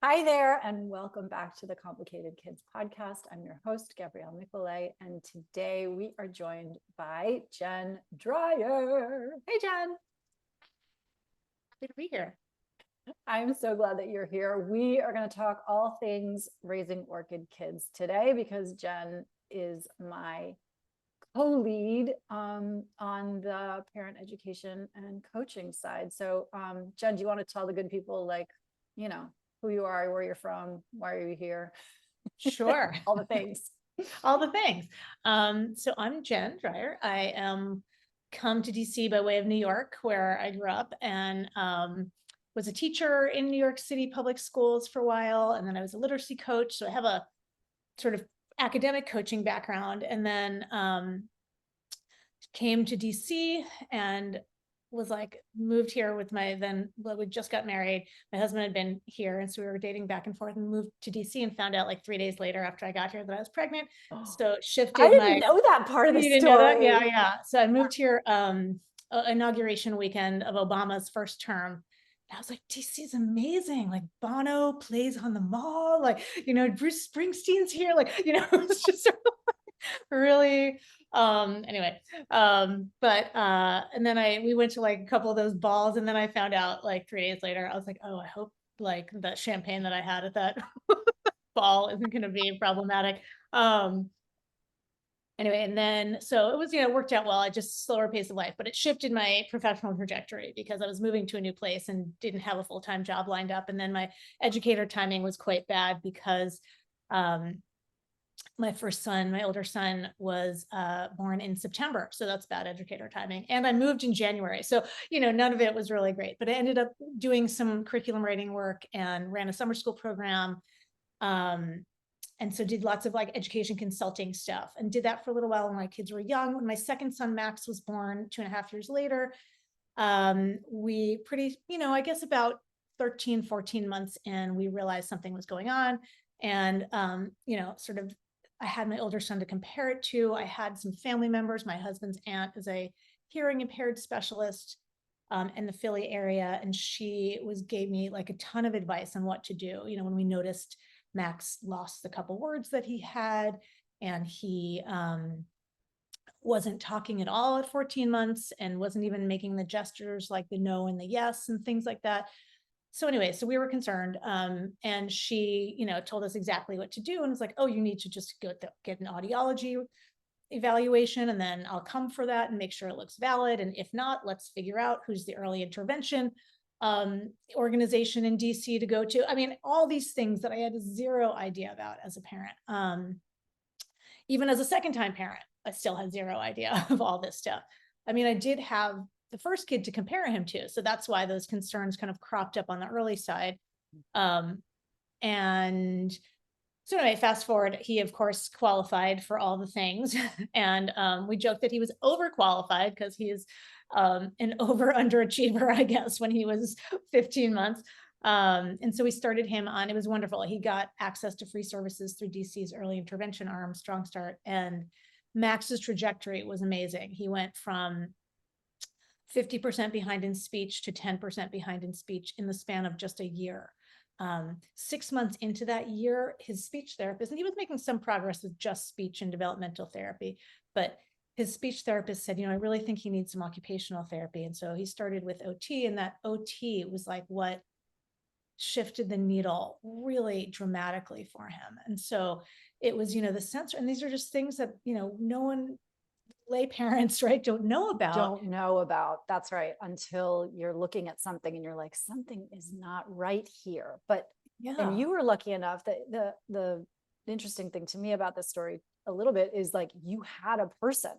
Hi there, and welcome back to the Complicated Kids podcast. I'm your host, Gabrielle Nicolay, and today we are joined by Jen Dreyer. Hey, Jen. Happy to be here. I'm so glad that you're here. We are going to talk all things raising orchid kids today because Jen is my co-lead on the parent education and coaching side. So, Jen, do you want to tell the good people, who you are, where you're from, why are you here? Sure. All the things. All the things. So I'm Jen Dreyer. I am come to DC by way of New York, where I grew up, and was a teacher in New York City public schools for a while. And then I was a literacy coach. So I have a sort of academic coaching background, and then came to DC and was like moved here with we just got married. My husband had been here, and so we were dating back and forth, and moved to DC and found out like 3 days later after I got here that I was pregnant. So I shifted didn't know that part of the you didn't know that? story. Yeah. So I moved here inauguration weekend of Obama's first term. And I was like, DC is amazing. Like Bono plays on the mall, like, Bruce Springsteen's here. Like, it's just really anyway. But and then we went to like a couple of those balls, and then I found out like 3 days later, I was like, oh, I hope like the champagne that I had at that ball isn't going to be problematic. Anyway, and then so it was, it worked out well. I just slower pace of life, but it shifted my professional trajectory because I was moving to a new place and didn't have a full-time job lined up. And then my educator timing was quite bad because my first son, my older son, was born in September. So that's bad educator timing. And I moved in January. So, none of it was really great, but I ended up doing some curriculum writing work and ran a summer school program. And so did lots of like education consulting stuff and did that for a little while when my kids were young. When my second son, Max, was born 2.5 years later, we I guess about 13, 14 months in, we realized something was going on. And, sort of, I had my older son to compare it to. I had some family members. My husband's aunt is a hearing impaired specialist in the Philly area. And she gave me like a ton of advice on what to do. When we noticed Max lost a couple words that he had, and he wasn't talking at all at 14 months and wasn't even making the gestures like the no and the yes and things like that. So anyway, so we were concerned, and she, told us exactly what to do, and was like, "Oh, you need to just get an audiology evaluation, and then I'll come for that and make sure it looks valid. And if not, let's figure out who's the early intervention organization in DC to go to." I mean, all these things that I had zero idea about as a parent. Even as a second-time parent, I still had zero idea of all this stuff. I mean, I did have the first kid to compare him to, so that's why those concerns kind of cropped up on the early side. And so anyway, fast forward, he of course qualified for all the things. And we joked that he was overqualified because he is an over underachiever, I guess, when he was 15 months. And so we started him on, it was wonderful. He got access to free services through DC's early intervention arm, Strong Start. And Max's trajectory was amazing. He went from 50% behind in speech to 10% behind in speech in the span of just a year. 6 months into that year, his speech therapist, and he was making some progress with just speech and developmental therapy, but his speech therapist said, I really think he needs some occupational therapy. And so he started with OT, and that OT was like what shifted the needle really dramatically for him. And so it was, the sensor, and these are just things that, no one, lay parents, right, don't know about. That's right, until you're looking at something and you're like, something is not right here. But and you were lucky enough that the interesting thing to me about this story a little bit is like you had a person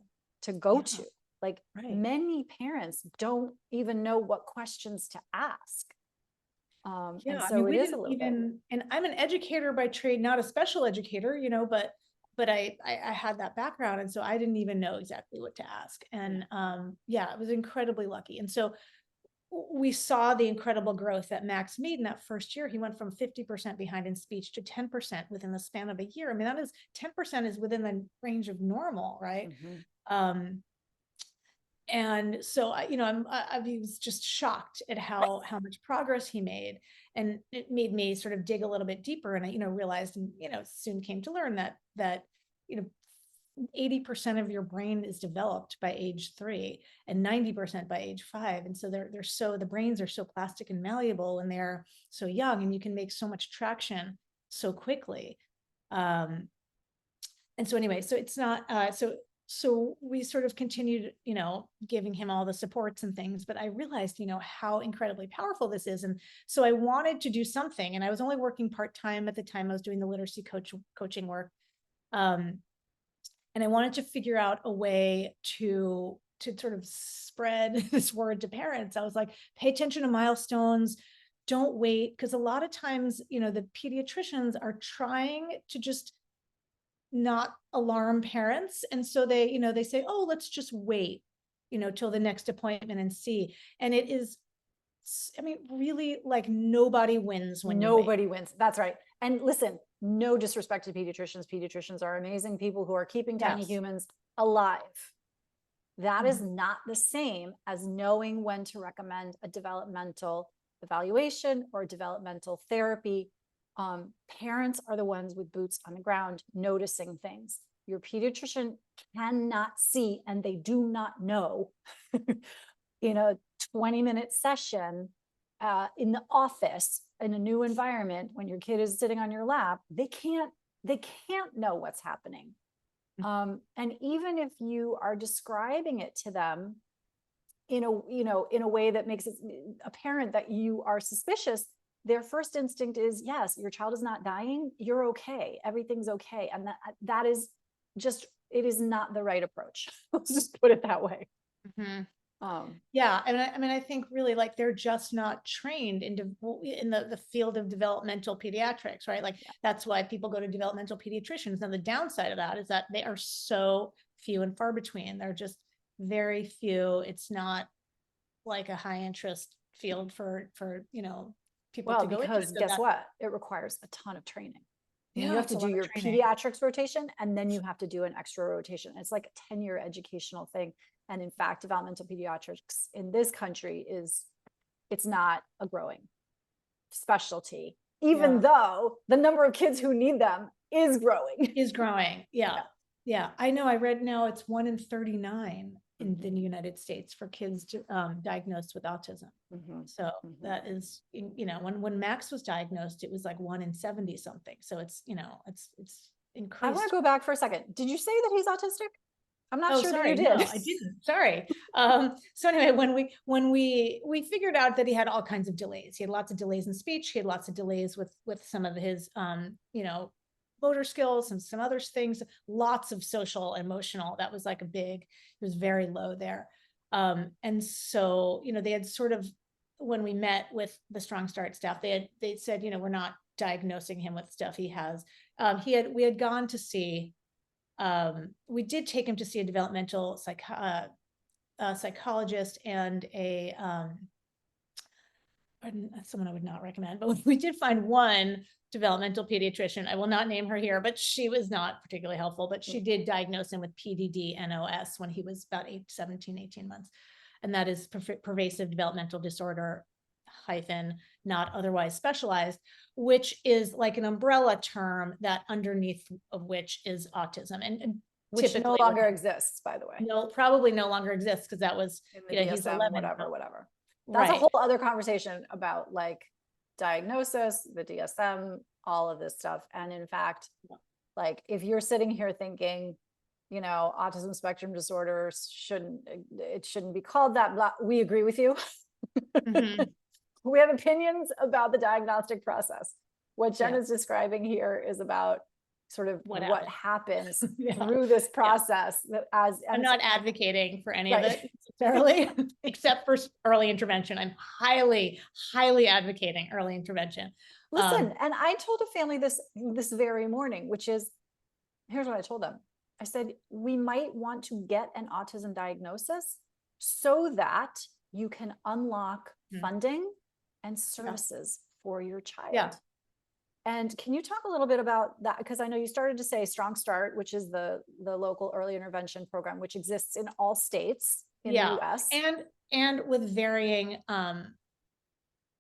to go to. Like many parents don't even know what questions to ask. And so it is a little bit. And I'm an educator by trade, not a special educator, but I had that background. And so I didn't even know exactly what to ask. And it was incredibly lucky. And so we saw the incredible growth that Max made in that first year. He went from 50% behind in speech to 10% within the span of a year. I mean, that is 10% is within the range of normal, right? And so I was just shocked at how much progress he made, and it made me sort of dig a little bit deeper. And I realized, and soon came to learn that you know 80% of your brain is developed by age 3 and 90% by age 5. And so the brains are so plastic and malleable and they're so young, and you can make so much traction so quickly. And so anyway, so it's not, so we sort of continued, giving him all the supports and things, but I realized, how incredibly powerful this is. And so I wanted to do something, and I was only working part-time at the time. I was doing the literacy coaching work. And I wanted to figure out a way to sort of spread this word to parents. I was like, pay attention to milestones. Don't wait. Because a lot of times, the pediatricians are trying to just not alarm parents. And so they say, oh, let's just wait, till the next appointment and see. And it is, I mean, really, like, nobody wins when nobody wins. That's right. And listen, no disrespect to pediatricians. Pediatricians are amazing people who are keeping tiny humans alive. That is not the same as knowing when to recommend a developmental evaluation or developmental therapy. Parents are the ones with boots on the ground noticing things. Your pediatrician cannot see, and they do not know in a 20-minute session in the office in a new environment when your kid is sitting on your lap. They can't know what's happening. And even if you are describing it to them in a way that makes it apparent that you are suspicious, their first instinct is, yes, your child is not dying. You're okay. Everything's okay. And that is just, it is not the right approach. Let's just put it that way. Yeah. And I think really, like, they're just not trained in the field of developmental pediatrics, right? Like, that's why people go to developmental pediatricians. And the downside of that is that they are so few and far between. They're just very few. It's not like a high interest field for people to go into. Because guess what? It requires a ton of training. You have to do your training. pediatrics rotation, and then you have to do an extra rotation. It's like a 10-year educational thing. And in fact, developmental pediatrics in this country it's not a growing specialty, even though the number of kids who need them is growing. Yeah. I know. I read now it's 1 in 39 in the United States for kids diagnosed with autism. So that is, when Max was diagnosed, it was like 1 in 70 something. So it's, it's increased. I want to go back for a second. Did you say that he's autistic? I'm not sure that you did. No, I didn't. Sorry. So anyway, when we figured out that he had all kinds of delays. He had lots of delays in speech. He had lots of delays with some of his, motor skills and some other things, lots of social, emotional. That was like it was very low there. And so, they had sort of, when we met with the Strong Start staff, they said, we're not diagnosing him with stuff he has. We had gone to see, we did take him to see a developmental psychologist and someone I would not recommend, but we did find one developmental pediatrician. I will not name her here, but she was not particularly helpful, but she did diagnose him with PDD-NOS when he was about 17, 18 months. And that is pervasive developmental disorder - not otherwise specialized, which is like an umbrella term that underneath of which is autism. And which no longer exists, by the way. No, probably no longer exists, because that was, he's 11, whatever. That's a whole other conversation about like diagnosis, the DSM, all of this stuff. And in fact, like, if you're sitting here thinking, autism spectrum disorder shouldn't be called that, blah, we agree with you. We have opinions about the diagnostic process. What Jen is describing here is about sort of what happens through this process. I'm not advocating for any of it necessarily, except for early intervention. I'm highly advocating early intervention. Listen, and I told a family this very morning, which is, here's what I told them. I said, we might want to get an autism diagnosis so that you can unlock funding and services for your child. And can you talk a little bit about that? Because I know you started to say Strong Start, which is the local early intervention program, which exists in all states. in the Yeah. US. And with varying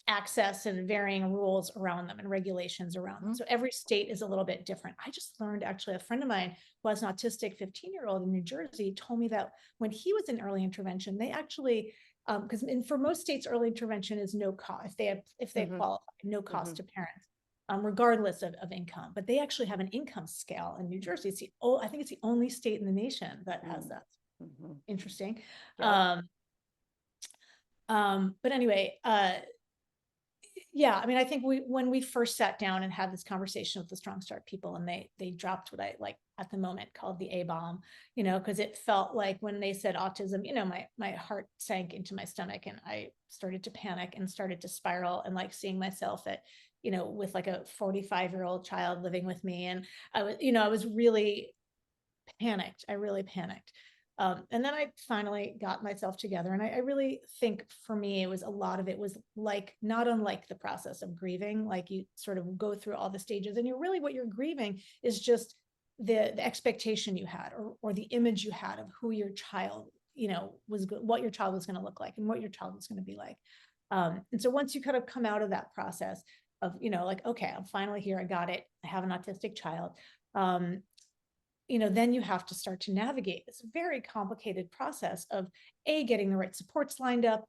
access and varying rules around them and regulations around them. So every state is a little bit different. I just learned, actually, a friend of mine who has an autistic 15-year-old in New Jersey told me that when he was in early intervention, they actually, because for most states, early intervention is no cost if they qualify, no cost to parents, regardless of income. But they actually have an income scale in New Jersey. I think it's the only state in the nation that has that. Interesting. Yep. But anyway, yeah, I mean, I think when we first sat down and had this conversation with the Strong Start people, and they dropped what I like at the moment called the A-bomb, because it felt like when they said autism, my heart sank into my stomach, and I started to panic and started to spiral, and like seeing myself at, with like a 45-year-old child living with me. And I was really panicked. I really panicked. And then I finally got myself together. And I really think for me, a lot of it was like, not unlike the process of grieving, like you sort of go through all the stages, and what you're grieving is just the expectation you had, or the image you had of who your child, what your child was going to look like and what your child was going to be like. And so once you kind of come out of that process of, like, okay, I'm finally here. I got it. I have an autistic child. Then you have to start to navigate this very complicated process of getting the right supports lined up,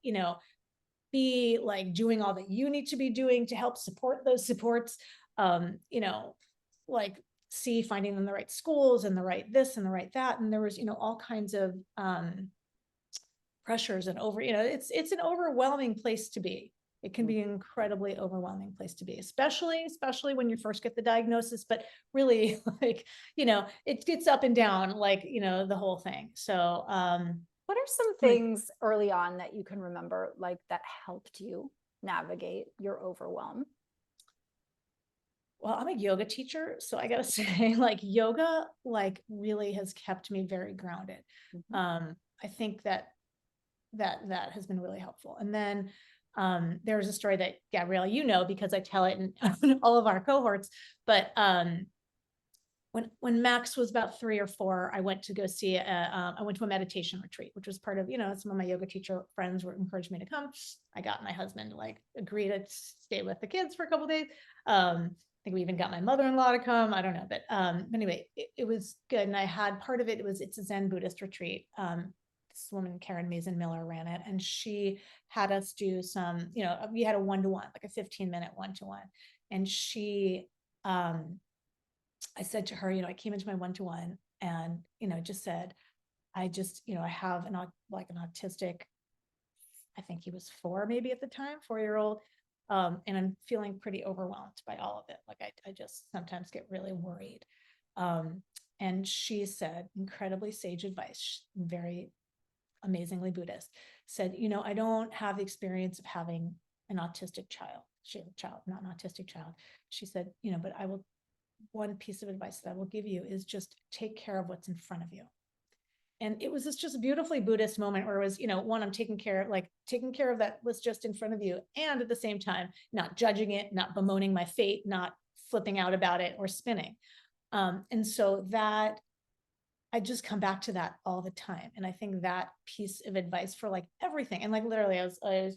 B, like doing all that you need to be doing to help support those supports, like C, finding them the right schools and the right this and the right that. And there was, all kinds of pressures and it's an overwhelming place to be. It can be an incredibly overwhelming place to be, especially when you first get the diagnosis, but really, like, it gets up and down, like, the whole thing. So, what are some things early on that you can remember, like, that helped you navigate your overwhelm? Well, I'm a yoga teacher, so I gotta say, like, yoga, like, really has kept me very grounded. I think that has been really helpful. And then there's a story that, Gabrielle, because I tell it in all of our cohorts, but when Max was about 3 or 4, I went to go see I went to a meditation retreat, which was part of, some of my yoga teacher friends were encouraged me to come. I got my husband to like agree to stay with the kids for a couple of days. I think we even got my mother-in-law to come. I don't know, but anyway, it was good. And I had part of it's a Zen Buddhist retreat. This woman, Karen Mason Miller, ran it, and she had us do some, we had a 1-to-1, like a 15-minute 1-to-1. And she, I said to her, I came into my 1-to-1 and, just said, I have an autistic, I think he was 4 maybe at the time, 4-year-old. And I'm feeling pretty overwhelmed by all of it. Like I just sometimes get really worried. And she said, incredibly sage advice, very amazingly Buddhist, said, I don't have the experience of having an autistic child. She had a child, not an autistic child. She said, but one piece of advice that I will give you is just take care of what's in front of you. And it was just a beautifully Buddhist moment where it was, one, I'm taking care of that was just in front of you. And at the same time, not judging it, not bemoaning my fate, not flipping out about it or spinning. And so that I just come back to that all the time. And I think that piece of advice for like everything. And like, literally I was I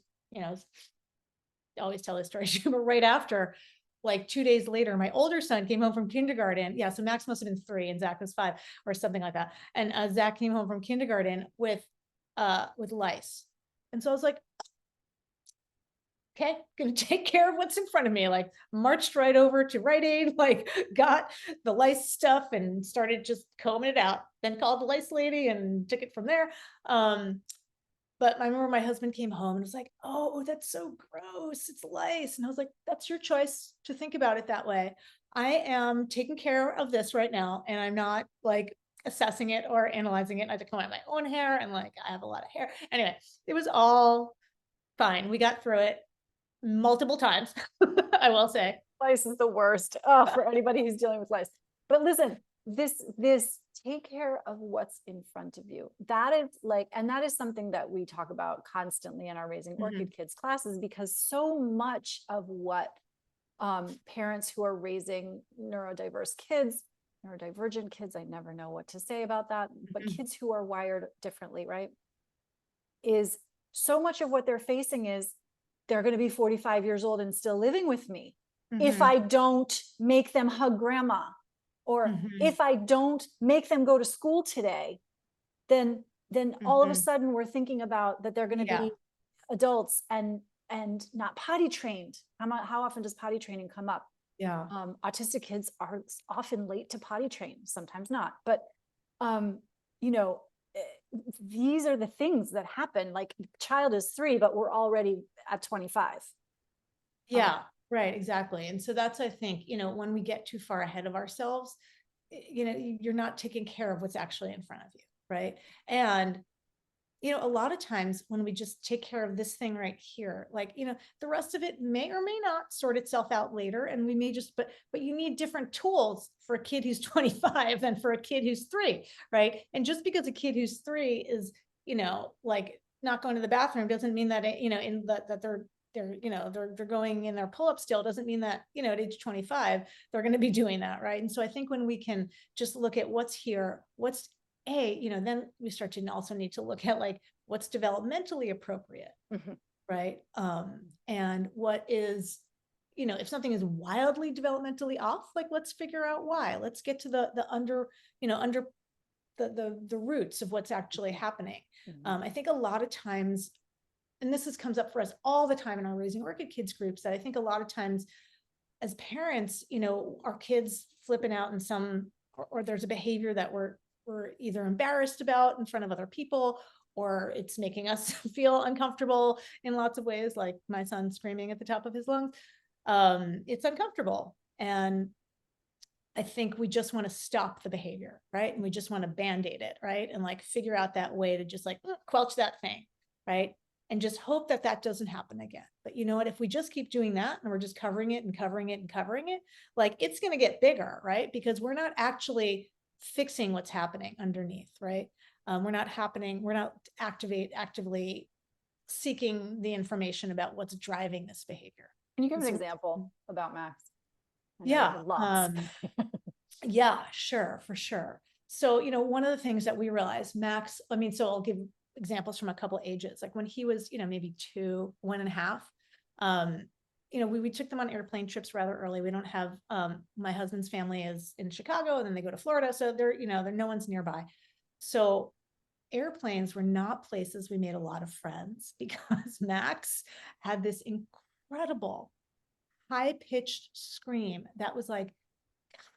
always tell this story, but right after, like 2 days later, my older son came home from kindergarten. Yeah. So Max must've been 3 and Zach was 5 or something like that. And Zach came home from kindergarten with lice. And so I was like, okay, gonna take care of what's in front of me. Like marched right over to Rite Aid, like got the lice stuff and started just combing it out, then called the lice lady and took it from there. But I remember my husband came home and was like, oh, that's so gross. It's lice. And I was like, that's your choice to think about it that way. I am taking care of this right now. And I'm not like assessing it or analyzing it. I had to come out my own hair, and like, I have a lot of hair. Anyway, it was all fine. We got through it multiple times, I will say. Lice is the worst. Oh, for anybody who's dealing with lice. But listen, this take care of what's in front of you. That is like, and that is something that we talk about constantly in our Raising Orchid Kids classes, because so much of what parents who are raising neurodivergent kids, I never know what to say about that, but kids who are wired differently, right? is so much of what they're facing is they're going to be 45 years old and still living with me. If I don't make them hug grandma, or if I don't make them go to school today, then all of a sudden we're thinking about that they're going to be adults and not potty trained. How often does potty training come up? Yeah. Autistic kids are often late to potty train, sometimes not, but you know, these are the things that happen. Like, child is 3, but we're already at 25. Yeah, right, exactly. And so that's, I think, when we get too far ahead of ourselves, you're not taking care of what's actually in front of you, right? And a lot of times when we just take care of this thing right here, like, the rest of it may or may not sort itself out later. And we may just, but you need different tools for a kid who's 25 than for a kid who's 3, right? And just because a kid who's 3 is, like not going to the bathroom doesn't mean that, that they're going in their pull-up still, doesn't mean that, at age 25, they're going to be doing that. Right. And so I think when we can just look at what's here, then we start to also need to look at like what's developmentally appropriate, right? And what is, if something is wildly developmentally off, like let's figure out why. Let's get to the under the roots of what's actually happening. I think a lot of times, and comes up for us all the time in our Raising Orchid Kids groups, that I think a lot of times as parents, our kids flipping out in some, or there's a behavior that we're either embarrassed about in front of other people, or it's making us feel uncomfortable in lots of ways, like my son screaming at the top of his lungs. It's uncomfortable. And I think we just want to stop the behavior, right? And we just want to band-aid it, right? And like figure out that way to just like quelch that thing, right? And just hope that that doesn't happen again. But you know what, if we just keep doing that and we're just covering it and covering it and covering it, like it's going to get bigger, right? Because we're not actually fixing what's happening underneath, right? We're not actively seeking the information about what's driving this behavior. Can you give an example about Max? Yeah. Lots. Yeah, sure, for sure. So, one of the things that we realized, Max, so I'll give examples from a couple ages, like when he was, maybe 2, 1.5, we took them on airplane trips rather early. We don't have, my husband's family is in Chicago and then they go to Florida. So they're no one's nearby. So airplanes were not places we made a lot of friends because Max had this incredible high-pitched scream that was like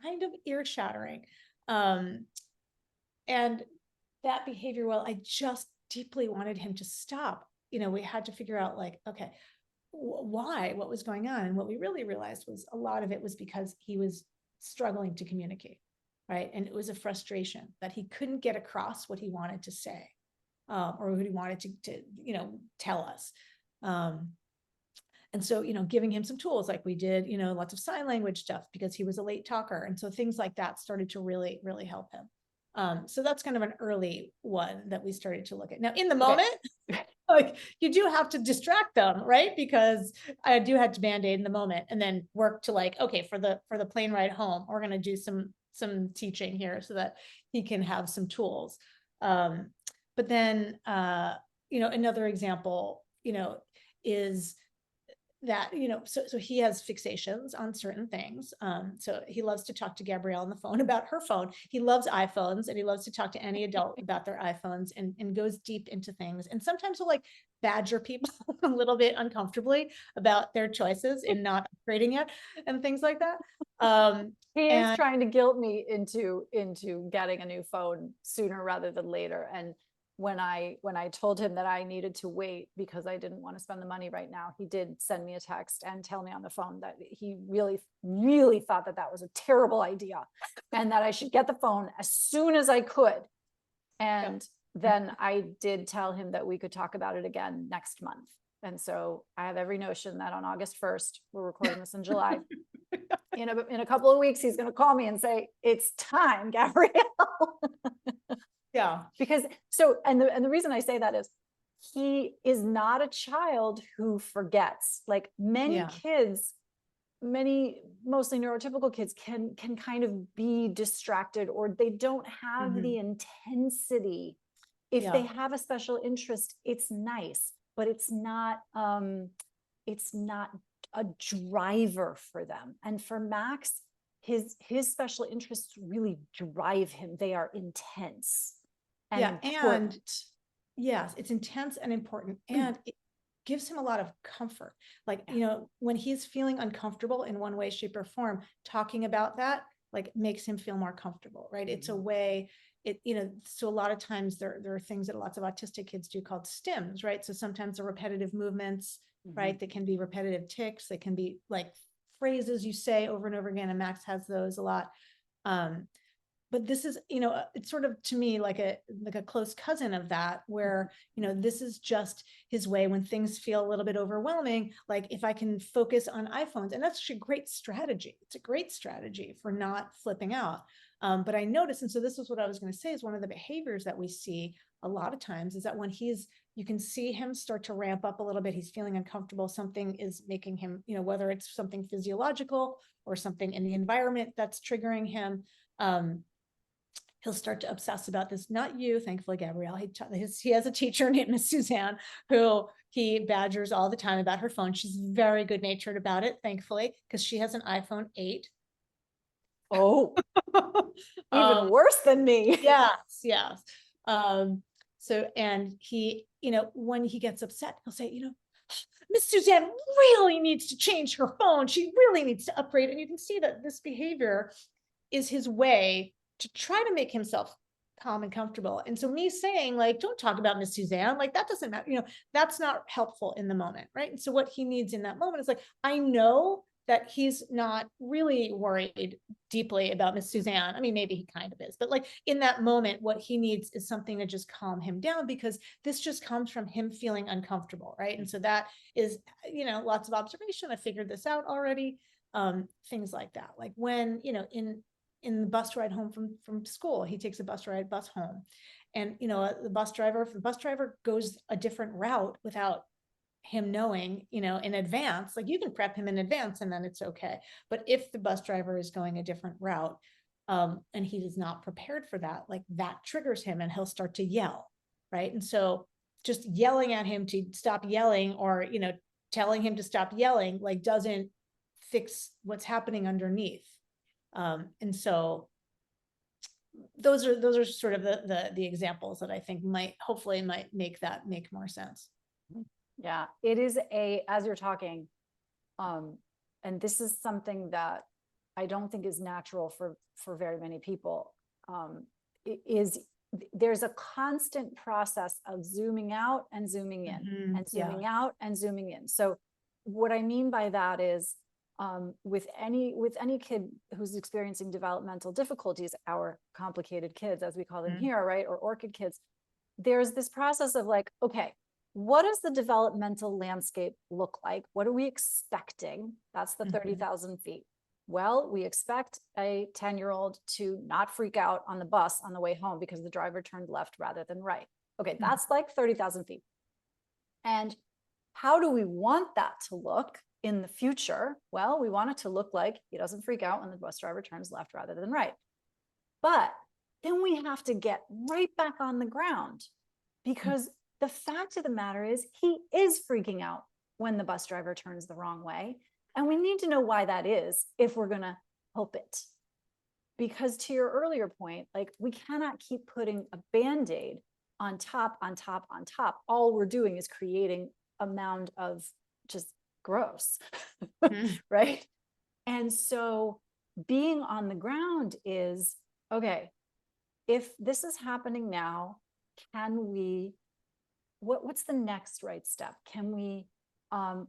kind of ear-shattering. And that behavior, well, I just deeply wanted him to stop. We had to figure out like, okay, why, what was going on? And what we really realized was a lot of it was because he was struggling to communicate, right? And it was a frustration that he couldn't get across what he wanted to say, or what he wanted to tell us. And so, giving him some tools like we did, lots of sign language stuff because he was a late talker. And so things like that started to really, really help him. So that's kind of an early one that we started to look at. Now, in the moment, like you do have to distract them, right? Because I do have to band-aid in the moment and then work to like, okay, for the plane ride home, we're going to do some teaching here so that he can have some tools. But then, another example, is that, so he has fixations on certain things. So he loves to talk to Gabrielle on the phone about her phone. He loves iPhones and he loves to talk to any adult about their iPhones and goes deep into things. And sometimes he'll like badger people a little bit uncomfortably about their choices in not upgrading yet and things like that. He is trying to guilt me into getting a new phone sooner rather than later. And when I told him that I needed to wait because I didn't want to spend the money right now, he did send me a text and tell me on the phone that he really, really thought that was a terrible idea and that I should get the phone as soon as I could. And then I did tell him that we could talk about it again next month. And so I have every notion that on August 1st, we're recording this in July. In a couple of weeks, he's going to call me and say, it's time, Gabrielle. Yeah. Because and the reason I say that is he is not a child who forgets. Like many kids, mostly neurotypical kids can kind of be distracted, or they don't have the intensity If they have a special interest, it's nice, but it's not a driver for them. And for Max, his special interests really drive him. They are intense and important. And yes, it's intense and important, and it gives him a lot of comfort. Like, you know, when he's feeling uncomfortable in one way, shape, or form, talking about that like makes him feel more comfortable, right? It's a way, you know, so a lot of times there are things that lots of autistic kids do called stims, right? So sometimes the repetitive movements, right? They can be repetitive tics. They can be like phrases you say over and over again. And Max has those a lot. But this is, you know, it's sort of to me like a close cousin of that, where, you know, this is just his way when things feel a little bit overwhelming. Like if I can focus on iPhones, and that's actually a great strategy. It's a great strategy for not flipping out. But I noticed, and so this is what I was going to say, is one of the behaviors that we see a lot of times is that when you can see him start to ramp up a little bit, he's feeling uncomfortable, something is making him, you know, whether it's something physiological or something in the environment that's triggering him, he'll start to obsess about this. Not you, thankfully, Gabrielle. He has a teacher named Miss Suzanne who he badgers all the time about her phone. She's very good natured about it, thankfully, because she has an iPhone 8. Oh, even worse than me. Yes. So, and he, you know, when he gets upset, he'll say, you know, Miss Suzanne really needs to change her phone. She really needs to upgrade. And you can see that this behavior is his way to try to make himself calm and comfortable. And so me saying like, don't talk about Miss Suzanne, like that doesn't matter, you know, that's not helpful in the moment, right? And so what he needs in that moment is like, I know that he's not really worried deeply about Miss Suzanne. I mean, maybe he kind of is, but like in that moment, what he needs is something to just calm him down, because this just comes from him feeling uncomfortable, right? And so that is, you know, lots of observation. I figured this out already. Things like that. Like when, you know, in the bus ride home from school, he takes a bus home, and, you know, the bus driver goes a different route without him knowing, you know, in advance, like you can prep him in advance and then it's okay. But if the bus driver is going a different route, and he is not prepared for that, like that triggers him and he'll start to yell, right? And so just yelling at him to stop yelling, or, you know, telling him to stop yelling, like doesn't fix what's happening underneath. And so those are sort of the examples that I think hopefully might make more sense. Yeah, it is as you're talking, and this is something that I don't think is natural for very many people. There's a constant process of zooming out and zooming in, and zooming out and zooming in. So what I mean by that is, with any kid who's experiencing developmental difficulties, our complicated kids, as we call them here, right, or orchid kids, there's this process of like, okay, what does the developmental landscape look like? What are we expecting? That's the 30,000 feet. Well, we expect a 10-year-old to not freak out on the bus on the way home because the driver turned left rather than right. Okay, that's like 30,000 feet. And how do we want that to look in the future? Well, we want it to look like he doesn't freak out when the bus driver turns left rather than right. But then we have to get right back on the ground, because the fact of the matter is he is freaking out when the bus driver turns the wrong way. And we need to know why that is if we're going to help it. Because to your earlier point, like we cannot keep putting a Band-Aid on top, on top, on top. All we're doing is creating a mound of just gross, right? And so being on the ground is, okay, if this is happening now, can we, what's the next right step? Can we,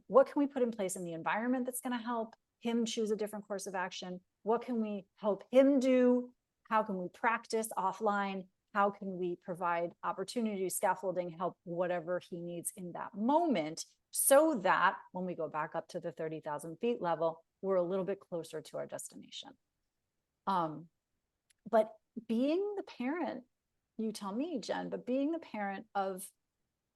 what can we put in place in the environment that's going to help him choose a different course of action? What can we help him do? How can we practice offline? How can we provide opportunity, scaffolding, help, whatever he needs in that moment, so that when we go back up to the 30,000 feet level, we're a little bit closer to our destination. But being the parent, you tell me, Jen, but being the parent of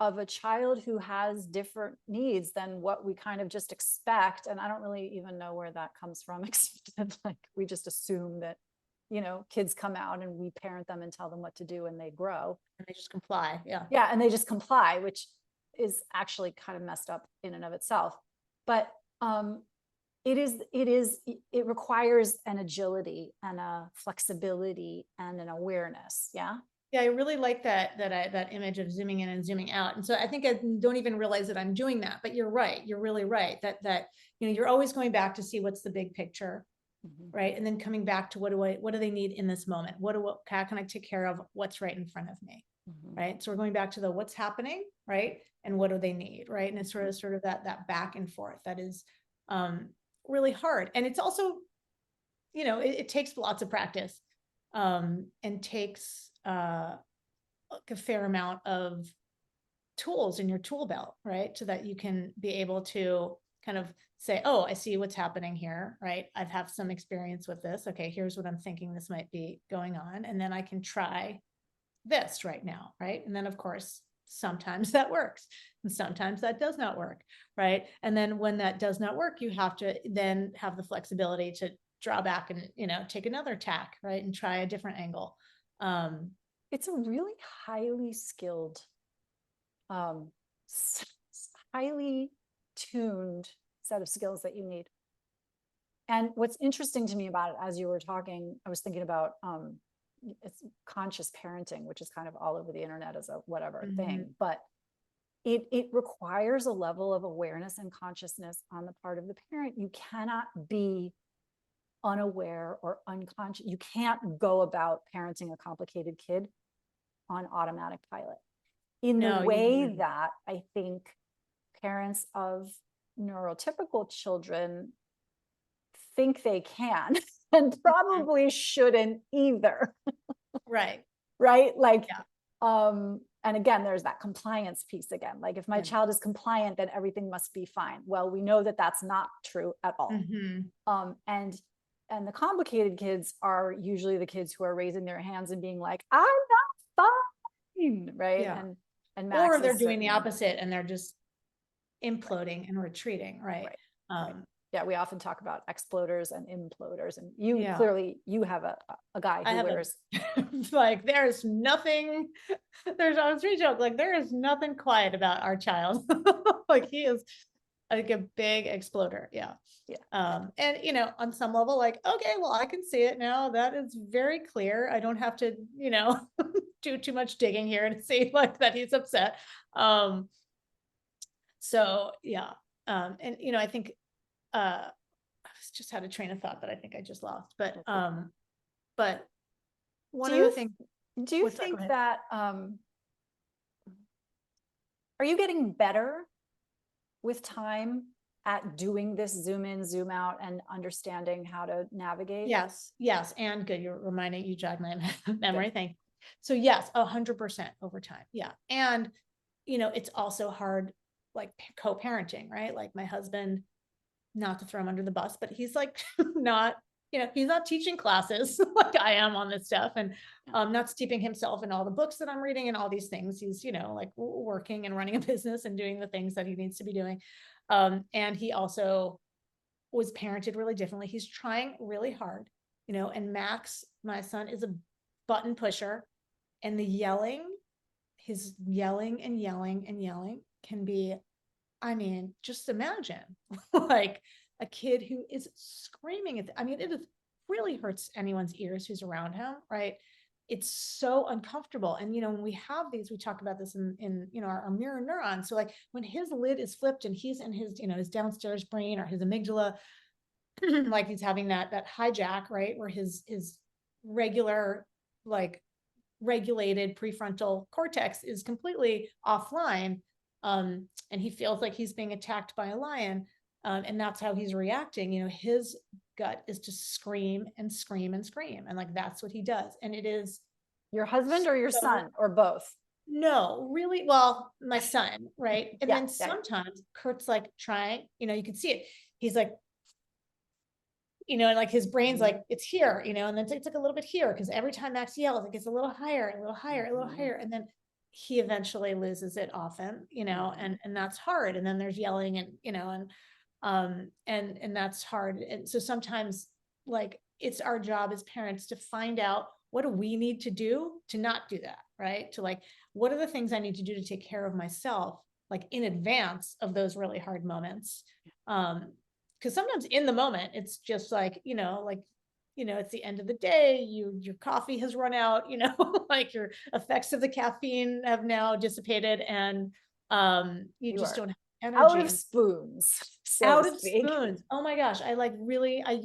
a child who has different needs than what we kind of just expect, and I don't really even know where that comes from, except like we just assume that you know, kids come out and we parent them and tell them what to do and they grow. And they just comply. Yeah. Yeah. And they just comply, which is actually kind of messed up in and of itself. But it requires an agility and a flexibility and an awareness. Yeah. Yeah, I really like that image of zooming in and zooming out. And so I think I don't even realize that I'm doing that, but you're right. You're really right that you're always going back to see what's the big picture, right? And then coming back to what do they need in this moment? How can I take care of what's right in front of me? Right. So we're going back to the what's happening, right? And what do they need? Right. And it's sort of that back and forth that is really hard. And it's also, it takes lots of practice and takes a fair amount of tools in your tool belt, right? So that you can be able to kind of say, oh, I see what's happening here, right? I've had some experience with this. Okay, here's what I'm thinking this might be going on. And then I can try this right now, right? And then of course, sometimes that works and sometimes that does not work, right? And then when that does not work, you have to then have the flexibility to draw back and, take another tack, right? And try a different angle. It's a really highly skilled, highly tuned set of skills that you need. And what's interesting to me about it, as you were talking, I was thinking about it's conscious parenting, which is kind of all over the internet as a whatever thing, but it requires a level of awareness and consciousness on the part of the parent. You cannot be unaware or unconscious. You can't go about parenting a complicated kid on automatic pilot in the way that I think parents of neurotypical children think they can and probably shouldn't either. Right. Right. Like, and again, there's that compliance piece again. Like if my child is compliant, then everything must be fine. Well, we know that that's not true at all. And the complicated kids are usually the kids who are raising their hands and being like, I'm not fine. Right. Yeah. And Max or they're doing the opposite and they're just imploding and retreating. Right. Yeah, we often talk about exploders and imploders, and you clearly you have a guy who wears like there's nothing. There's I was really joke like there is nothing quiet about our child. Like he is like a big exploder. Yeah. And on some level, like okay, well I can see it now. That is very clear. I don't have to do too much digging here to see like that he's upset. So yeah, and I think. I just had a train of thought that I think I just lost, but one of the things. Do you think that are you getting better with time at doing this zoom in, zoom out, and understanding how to navigate? Yes, and good. You're reminding you jogged my memory. Good. Thank you. So yes, 100% over time. Yeah, and it's also hard, like co-parenting, right? Like my husband. Not to throw him under the bus, but he's like not, he's not teaching classes like I am on this stuff and not steeping himself in all the books that I'm reading and all these things. He's, like working and running a business and doing the things that he needs to be doing. And he also was parented really differently. He's trying really hard, and Max, my son, is a button pusher, and his yelling and yelling and yelling can be, I mean, just imagine like a kid who is screaming it really hurts anyone's ears who's around him, right? It's so uncomfortable. And, when we have these, we talk about this in our mirror neurons. So like when his lid is flipped and he's in his, his downstairs brain or his amygdala, like he's having that hijack, right? Where his regular, like regulated prefrontal cortex is completely offline. And he feels like he's being attacked by a lion. And that's how he's reacting. His gut is to scream and scream and scream. And like, that's what he does. And it is your husband or your son or both? No, really. Well, my son. Right. And then sometimes Kurt's like trying, you can see it. He's like, and like his brain's like, it's here, and then it's like a little bit here. Cause every time Max yells, it gets a little higher, a little higher, a little higher. And then he eventually loses it often, and that's hard. And then there's yelling and, and that's hard. And so sometimes like it's our job as parents to find out, what do we need to do to not do that, right? To like, what are the things I need to do to take care of myself, like in advance of those really hard moments? Because sometimes in the moment, it's just like, it's the end of the day, your coffee has run out, like your effects of the caffeine have now dissipated, and you You just are don't have out of energy. spoons, so to Out of speak. spoons. Oh my gosh. I like really, I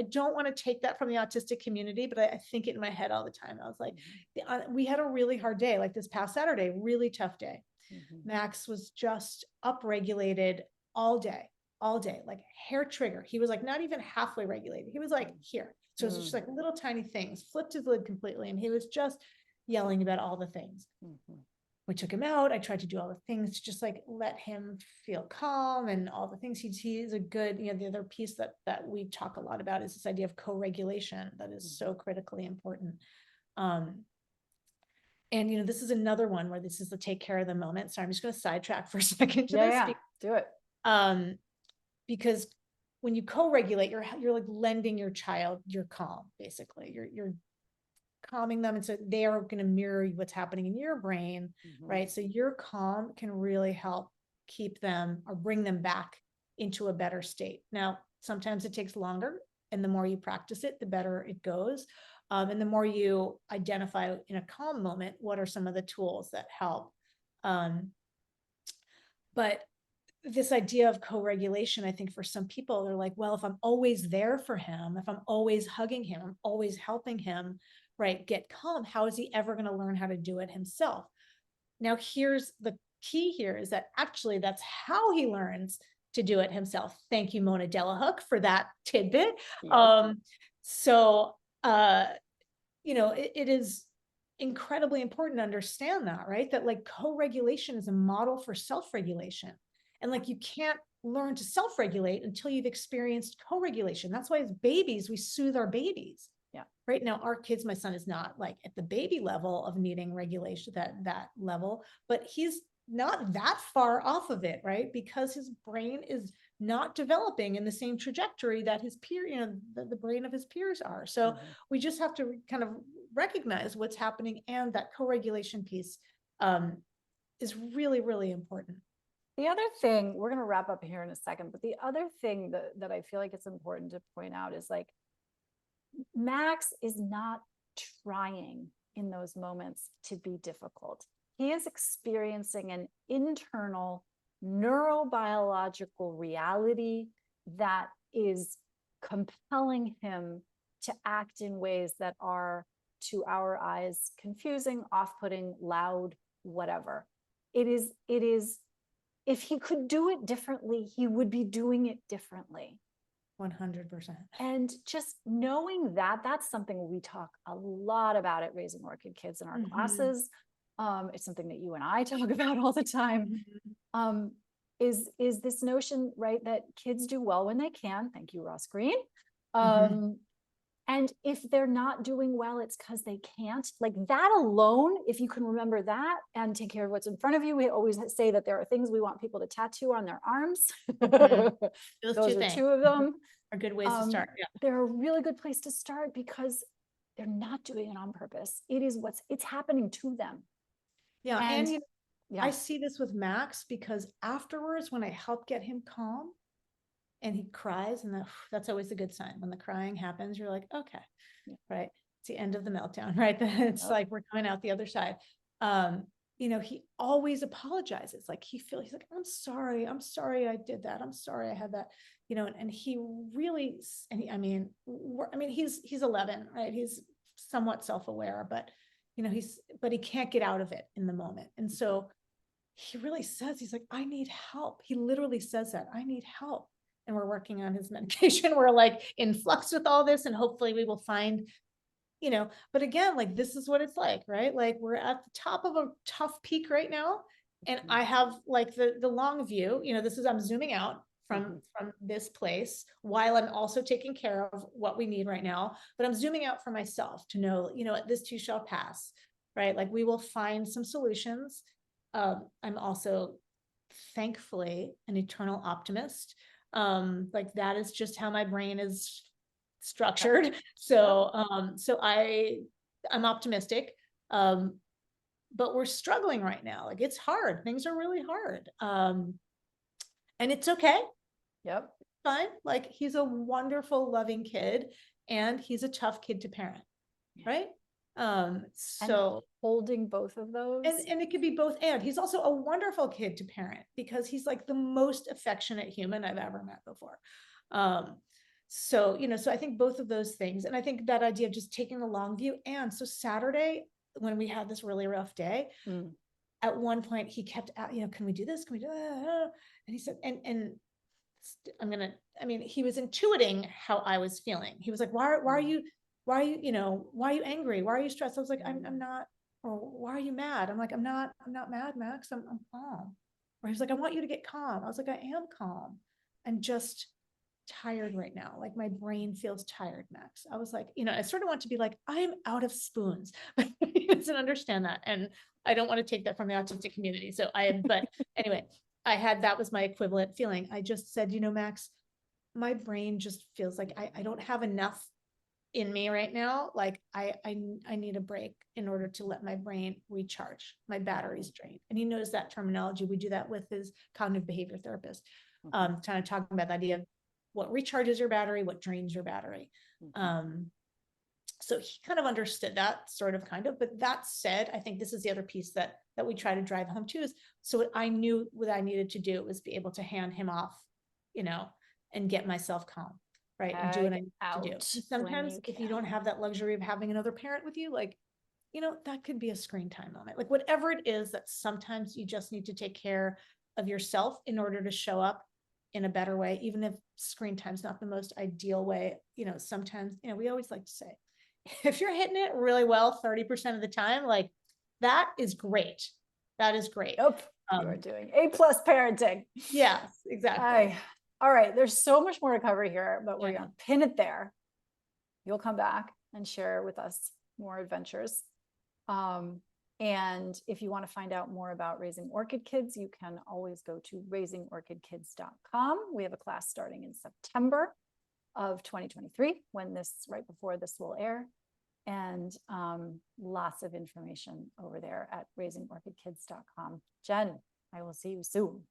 don't want to take that from the autistic community, but I think it in my head all the time. I was like, we had a really hard day, like this past Saturday, really tough day. Max was just upregulated all day, like hair trigger. He was like not even halfway regulated. He was like here. So it's just like little tiny things, flipped his lid completely. And he was just yelling about all the things. We took him out. I tried to do all the things to just like let him feel calm and all the things. He's a good, the other piece that we talk a lot about is this idea of co-regulation that is so critically important. And this is another one where this is the take care of the moment. So I'm just going to sidetrack for a second to this. Yeah, do it. Because when you co-regulate, you're like lending your child your calm, basically. You're calming them, and so they are going to mirror what's happening in your brain, right? So your calm can really help keep them or bring them back into a better state. Now, sometimes it takes longer, and the more you practice it, the better it goes. And the more you identify in a calm moment, what are some of the tools that help? But this idea of co-regulation, I think for some people, they're like, well, if I'm always there for him, if I'm always hugging him, I'm always helping him, right, get calm, how is he ever going to learn how to do it himself? Now, here's the key here is that actually that's how he learns to do it himself. Thank you, Mona Delahook, for that tidbit. Yep. It is incredibly important to understand that, right? That like co-regulation is a model for self-regulation. And like, you can't learn to self-regulate until you've experienced co-regulation. That's why as babies, we soothe our babies. Yeah. Right now, our kids, my son is not like at the baby level of needing regulation, that level, but he's not that far off of it, right? Because his brain is not developing in the same trajectory that his peer, the brain of his peers are. So we just have to kind of recognize what's happening, and that co-regulation piece is really, really important. The other thing, we're going to wrap up here in a second, but the other thing that I feel like it's important to point out is like, Max is not trying in those moments to be difficult. He is experiencing an internal neurobiological reality that is compelling him to act in ways that are, to our eyes, confusing, off-putting, loud, whatever. It is, if he could do it differently, he would be doing it differently. 100%. And just knowing that, that's something we talk a lot about at Raising Orchid Kids in our classes. It's something that you and I talk about all the time. Is this notion, right, that kids do well when they can. Thank you, Ross Green. And if they're not doing well, it's because they can't. Like that alone, if you can remember that and take care of what's in front of you, we always say that there are things we want people to tattoo on their arms. Those are two of them. Are good ways to start. Yeah. They're a really good place to start because they're not doing it on purpose. It's happening to them. Yeah. And I see this with Max because afterwards, when I help get him calm, and he cries, and that's always a good sign. When the crying happens, you're like, okay, right. It's the end of the meltdown, right? It's like, we're coming out the other side. He always apologizes. Like he's like, I'm sorry I did that. I'm sorry I had that, and he really, he's 11, right? He's somewhat self-aware, but he can't get out of it in the moment. And so he really says, he's like, I need help. He literally says that, I need help. And we're working on his medication. We're like in flux with all this, and hopefully we will find, but again, like, this is what it's like, right? Like we're at the top of a tough peak right now. And I have like the long view, I'm zooming out from this place while I'm also taking care of what we need right now. But I'm zooming out for myself to know, this too shall pass, right? Like we will find some solutions. I'm also thankfully an eternal optimist. Like that is just how my brain is structured. So, I'm optimistic. But we're struggling right now. Like, it's hard. Things are really hard. And it's okay. Yep. Fine. Like, he's a wonderful, loving kid, and he's a tough kid to parent. Right. So and holding both of those. And it could be both. And he's also a wonderful kid to parent, because he's like the most affectionate human I've ever met before. So, so I think both of those things. And I think that idea of just taking the long view. And so Saturday, when we had this really rough day, at one point he kept, can we do this? Can we do that? And he said, and he was intuiting how I was feeling. He was like, why are you, why are you angry? Why are you stressed? I was like, I'm not. Or why are you mad? I'm like, I'm not mad, Max. I'm calm. Or he was like, I want you to get calm. I was like, I am calm. I'm just tired right now. Like, my brain feels tired, Max. I was like, I sort of want to be like, I'm out of spoons, but he doesn't understand that. And I don't want to take that from the autistic community. So but anyway, that was my equivalent feeling. I just said, Max, my brain just feels like I don't have enough in me right now. Like, I need a break in order to let my brain recharge. My battery's drained. And he knows that terminology. We do that with his cognitive behavior therapist, kind of talking about the idea of what recharges your battery, what drains your battery. So he kind of understood that, sort of, kind of. But that said, I think this is the other piece that we try to drive home too, is so what I knew what I needed to do was be able to hand him off, and get myself calm. Right. And do what I need to do. And sometimes if you don't have that luxury of having another parent with you, like, that could be a screen time moment. Like, whatever it is, that sometimes you just need to take care of yourself in order to show up in a better way, even if screen time's not the most ideal way. Sometimes, we always like to say, if you're hitting it really well 30% of the time, like, that is great. That is great. Nope. You are doing A+ parenting. Yes, exactly. All right. There's so much more to cover here, but we're going to pin it there. You'll come back and share with us more adventures. And if you want to find out more about raising orchid kids, you can always go to raisingorchidkids.com. We have a class starting in September of 2023, right before this will air. And lots of information over there at raisingorchidkids.com. Jen, I will see you soon.